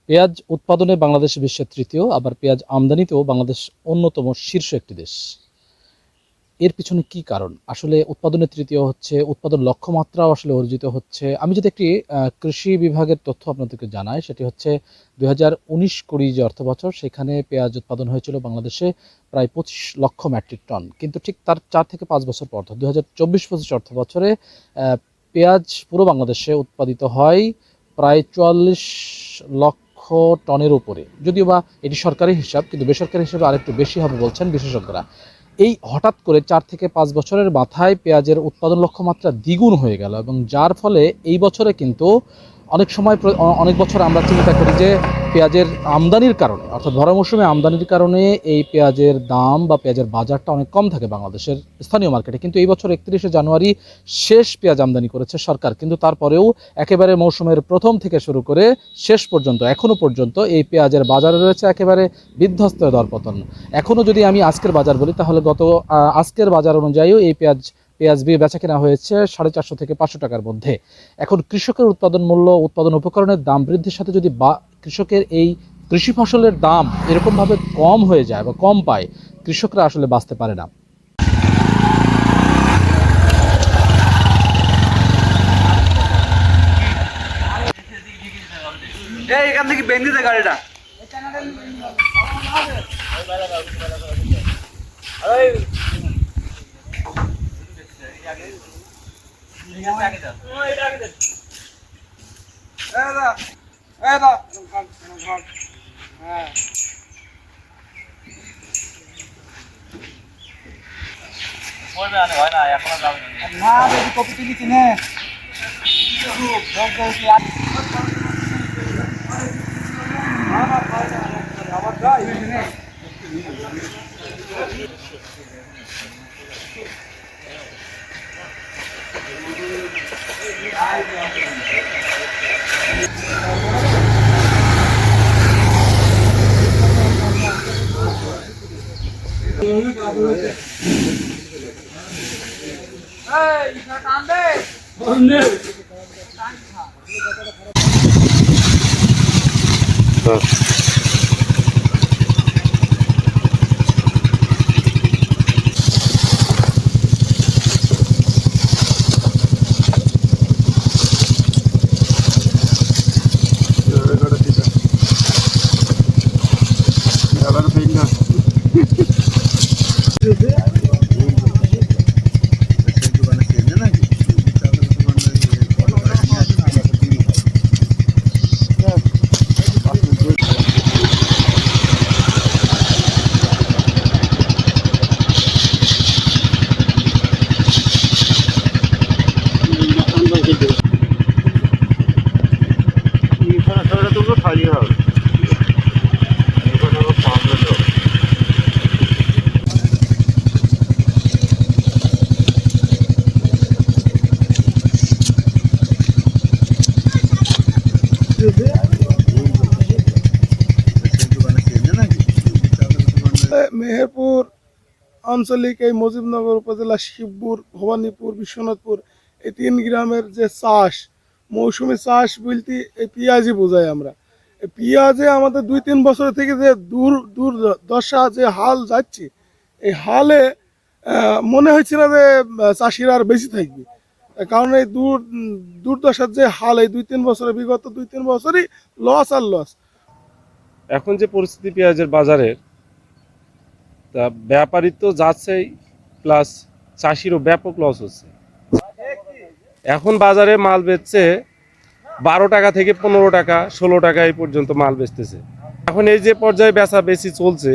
পেঁয়াজ উৎপাদনে বাংলাদেশ বিশ্বের তৃতীয়, আবার পেঁয়াজ আমদানিতেও বাংলাদেশ অন্যতম শীর্ষ একটি দেশ। এর পিছনে কি কারণ? আসলে উৎপাদনে তৃতীয় হচ্ছে, উৎপাদন লক্ষ্যমাত্রাও আসলে অর্জিত হচ্ছে। আমি যদি একটি কৃষি বিভাগের তথ্য আপনাদেরকে জানাই, সেটি হচ্ছে 2019-20 যে অর্থ বছর, সেখানে পেঁয়াজ উৎপাদন হয়েছিল বাংলাদেশে প্রায় 25 লক্ষ মেট্রিক টন। কিন্তু ঠিক তার 4 থেকে 5 বছর পর, 2024-25 অর্থ বছরে পেঁয়াজ পুরো বাংলাদেশে উৎপাদিত হয় প্রায় 44 লক্ষ টনের উপরে। যদিও বা এটি সরকারি হিসাব, কিন্তু বেসরকারি হিসাবে আরেকটু বেশি হবে বলছেন বিশেষজ্ঞরা। এই হঠাৎ করে 4 থেকে 5 বছরের মাথায় পেঁয়াজের উৎপাদন লক্ষ্যমাত্রা দ্বিগুণ হয়ে গেল, এবং যার ফলে এই বছরে কিন্তু অনেক বছর আমরা চিন্তা করি যে পেঁয়াজের আমদানির কারণে, অর্থাৎ ভরা মৌসুমে আমদানির কারণে এই পেঁয়াজের দাম বা পেঁয়াজের বাজারটা অনেক কম থাকে বাংলাদেশের স্থানীয় মার্কেটে। কিন্তু এই বছর 31শে জানুয়ারি শেষ পেঁয়াজ আমদানি করেছে সরকার, কিন্তু তারপরেও একেবারে মৌসুমের প্রথম থেকে শুরু করে শেষ পর্যন্ত এখনও পর্যন্ত এই পেঁয়াজের বাজারে রয়েছে একেবারে বিধ্বস্ত দরপতন। এখনও যদি আমি আজকের বাজার বলি, তাহলে আজকের বাজার অনুযায়ীও এই পেঁয়াজ বেচা কেনা হয়েছে 450 থেকে 500 টাকার মধ্যে। এখন কৃষকের উৎপাদন মূল্য, উৎপাদন উপকরণের দাম বৃদ্ধির সাথে যদি কৃষকের এই কৃষি ফসলের দাম এরকমভাবে কম হয়ে যায় বা কম পায়, কৃষকরা আসলে বাঁচতে পারে না। এখান থেকে বেঁধে দেয় গাড়িটা। কপি তুলিছি না মেহেরপুর আঞ্চলিক এই মুজিবনগর উপজেলা শিবপুর, ভবানীপুর, বিশ্বনাথপুর এই 3 গ্রামের যে চাষ, মৌসুমি চাষ বলতে এই পেঁয়াজই বোঝাই আমরা। এই পেঁয়াজে আমাদের 2-3 বছর থেকে যে দুর্দশা যে হাল যাচ্ছে, এই হালে মনে হচ্ছে না যে চাষিরা আর বেশি থাকবে। কারণ এই দুর্দশার যে হাল, এই 2-3 বছরে, বিগত 2-3 বছরই লস আর লস। এখন যে পরিস্থিতি পেঁয়াজের বাজারের, তা ব্যাপারী তো যাচ্ছেই, প্লাস চাষিরও ব্যাপক লস হচ্ছে। এখন বাজারে মাল বেচছে 12 টাকা থেকে 15 টাকা, 16 টাকা এই পর্যন্ত মাল বেচতেছে। এখন এই যে পর্যায়ে বেচা বেশি চলছে,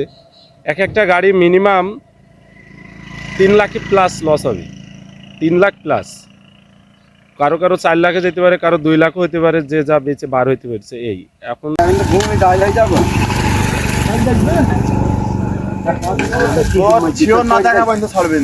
একটা গাড়ি মিনিমাম 3 লাখ প্লাস লস হবে। 3 লাখ প্লাস, কারো 4 লাখে যেতে পারে, কারো 2 লাখও হতে পারে, যে যা বেচে বার হইতে পারছে। এই এখন না টাকা পর্যন্ত ছাড়বেন।